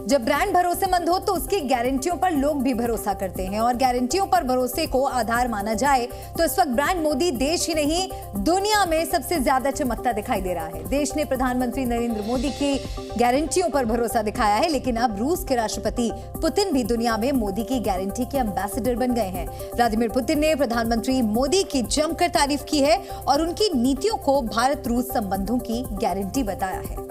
जब ब्रांड भरोसेमंद हो तो उसकी गारंटियों पर लोग भी भरोसा करते हैं, और गारंटियों पर भरोसे को आधार माना जाए तो इस वक्त ब्रांड मोदी देश ही नहीं दुनिया में सबसे ज्यादा चमकता दिखाई दे रहा है। देश ने प्रधानमंत्री नरेंद्र मोदी की गारंटियों पर भरोसा दिखाया है, लेकिन अब रूस के राष्ट्रपति पुतिन भी दुनिया में मोदी की गारंटी के एम्बेसडर बन गए हैं। व्लादिमीर पुतिन ने प्रधानमंत्री मोदी की जमकर तारीफ की है और उनकी नीतियों को भारत रूस संबंधों की गारंटी बताया है।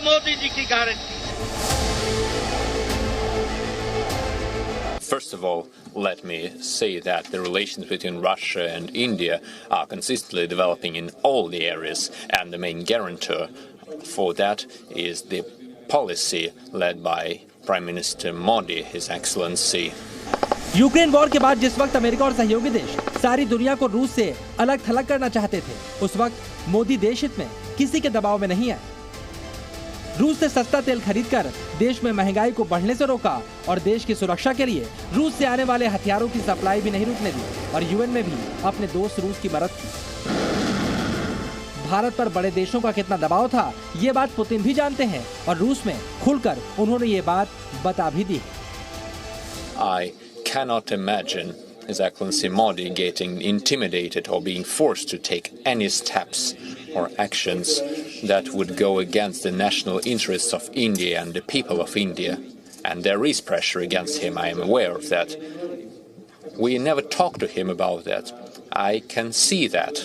मोदी जी की guarantee. First of all, let me say that the relations between Russia and India are consistently developing in all the areas, and the main guarantor for that is the policy led by Prime Minister Modi, His Excellency. Ukraine war के बाद जिस वक्त America और सहयोगी देश सारी दुनिया को रूस से अलग थलग करना चाहते थे, उस वक्त मोदी देश हित में किसी के दबाव में नहीं आए। रूस से सस्ता तेल खरीदकर देश में महंगाई को बढ़ने से रोका और देश की सुरक्षा के लिए रूस से आने वाले हथियारों की सप्लाई भी नहीं रुकने दी, और यूएन में भी अपने दोस्त रूस की मदद की। भारत पर बड़े देशों का कितना दबाव था, ये बात पुतिन भी जानते हैं, और रूस में खुलकर उन्होंने ये बात बता भी दी। I cannot imagine His Excellency Modi getting intimidated or being forced to take any steps or actions that would go against the national interests of India and the people of India. And there is pressure against him, I am aware of that. We never talk to him about that. I can see that.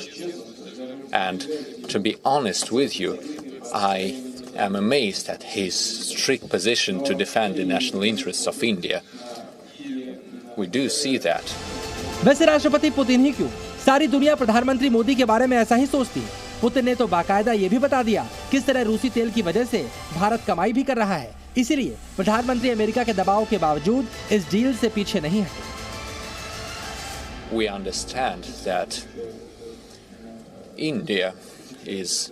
And to be honest with you, I am amazed at his strict position to defend the national interests of India. We do see that. वैसे राष्ट्रपति Putin ही क्यों, सारी दुनिया प्रधानमंत्री मोदी के बारे में ऐसा ही सोचती है। पुतिन ने तो बाकायदा ये भी बता दिया किस तरह रूसी तेल की वजह से भारत कमाई भी कर रहा है, इसीलिए प्रधानमंत्री अमेरिका के दबाव के बावजूद इस डील से पीछे नहीं हटे। We understand that India is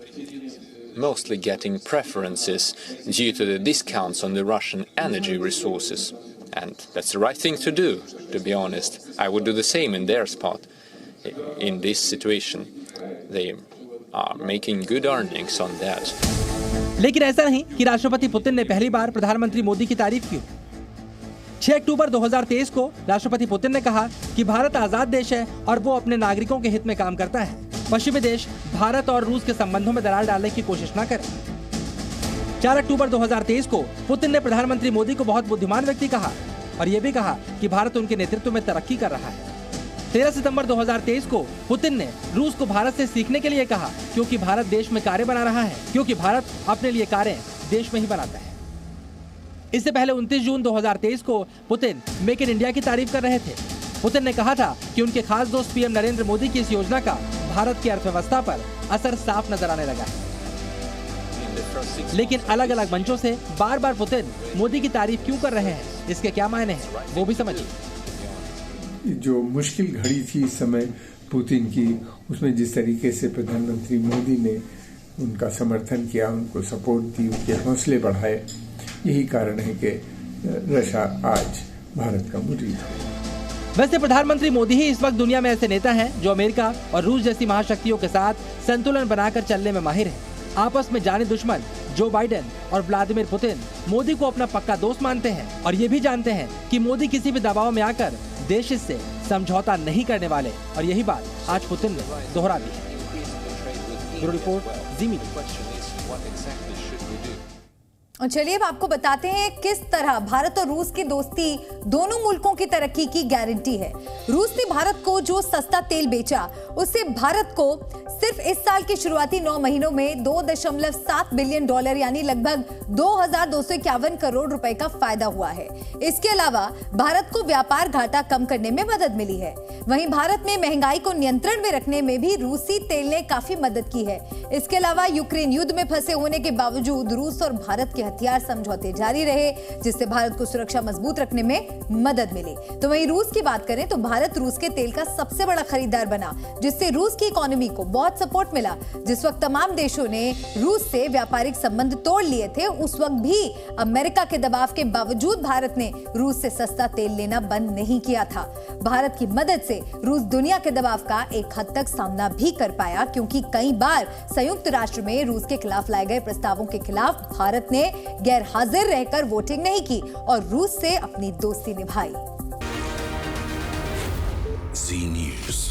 mostly getting preferences due to the discounts on the Russian energy resources. And that's the right thing to do, to be honest. I would do the same in their spot. In this situation, they are making good earnings on that. लेकिन ऐसा नहीं कि राष्ट्रपति Putin ने पहली बार प्रधानमंत्री मोदी की तारीफ की। 6 अक्टूबर 2023 को राष्ट्रपति पुतिन ने कहा कि भारत आजाद देश है और वो अपने नागरिकों के हित में काम करता है। पश्चिमी देश भारत और रूस के संबंधों में दरार डालने की कोशिश न करें। 4 अक्टूबर 2023 को पुतिन ने प्रधानमंत्री मोदी को बहुत बुद्धिमान व्यक्ति कहा और ये भी कहा कि भारत उनके नेतृत्व में तरक्की कर रहा है। 13 सितंबर 2023 को पुतिन ने रूस को भारत से सीखने के लिए कहा, क्योंकि भारत देश में कारें बना रहा है, क्योंकि भारत अपने लिए कारें देश में ही बनाता है। इससे पहले 29 जून 2023 को पुतिन मेक इन इंडिया की तारीफ कर रहे थे। पुतिन ने कहा था कि उनके खास दोस्त पीएम नरेंद्र मोदी की इस योजना का भारत की अर्थव्यवस्था पर असर साफ नजर आने लगा है। लेकिन अलग अलग मंचों से बार बार पुतिन मोदी की तारीफ क्यों कर रहे हैं, इसके क्या मायने हैं, वो भी समझिए। जो मुश्किल घड़ी थी इस समय पुतिन की, उसमें जिस तरीके से प्रधानमंत्री मोदी ने उनका समर्थन किया, उनको सपोर्ट दी, उनके हौसले बढ़ाए, यही कारण है कि रशिया आज भारत का मुरीद है। वैसे प्रधानमंत्री मोदी ही इस वक्त दुनिया में ऐसे नेता हैं जो अमेरिका और रूस जैसी महाशक्तियों के साथ संतुलन बनाकर चलने में माहिर हैं। आपस में जाने दुश्मन जो बाइडेन और व्लादिमीर पुतिन मोदी को अपना पक्का दोस्त मानते हैं और ये भी जानते हैं कि मोदी किसी भी दबाव में आकर देश से समझौता नहीं करने वाले, और यही बात आज पुतिन ने दोहरा दी है। ब्यूरो रिपोर्ट, जी मीडिया। और चलिए अब आपको बताते हैं किस तरह भारत और रूस की दोस्ती दोनों मुल्कों की तरक्की की गारंटी है। रूस ने भारत को जो सस्ता तेल बेचा, उससे भारत को सिर्फ इस साल के शुरुआती 9 महीनों में $2.7 बिलियन यानी लगभग 2,251 करोड़ रुपए का फायदा हुआ है। इसके अलावा भारत को व्यापार घाटा कम करने में मदद मिली है। वहीं भारत में महंगाई को नियंत्रण में रखने में भी रूसी तेल ने काफी मदद की है। इसके अलावा यूक्रेन युद्ध में फंसे होने के बावजूद रूस और भारत के हथियार समझौते जारी रहे, जिससे भारत को सुरक्षा मजबूत रखने में मदद मिली। तो वहीं रूस की बात करें तो भारत रूस के तेल का सबसे बड़ा खरीदार बना, जिससे रूस की इकोनॉमी को बहुत सपोर्ट मिला। जिस वक्त तमाम देशों ने रूस से व्यापारिक संबंध तोड़ लिए थे, उस वक्त भी अमेरिका के दबाव के बावजूद भारत ने रूस से सस्ता तेल लेना बंद नहीं किया था। भारत की मदद से रूस दुनिया के दबाव का एक हद तक सामना भी कर पाया, क्योंकि कई बार संयुक्त राष्ट्र में रूस के खिलाफ लाए गए प्रस्तावों के खिलाफ भारत ने गैर हाजिर रहकर वोटिंग नहीं की और रूस से अपनी दोस्ती निभाई। Z News।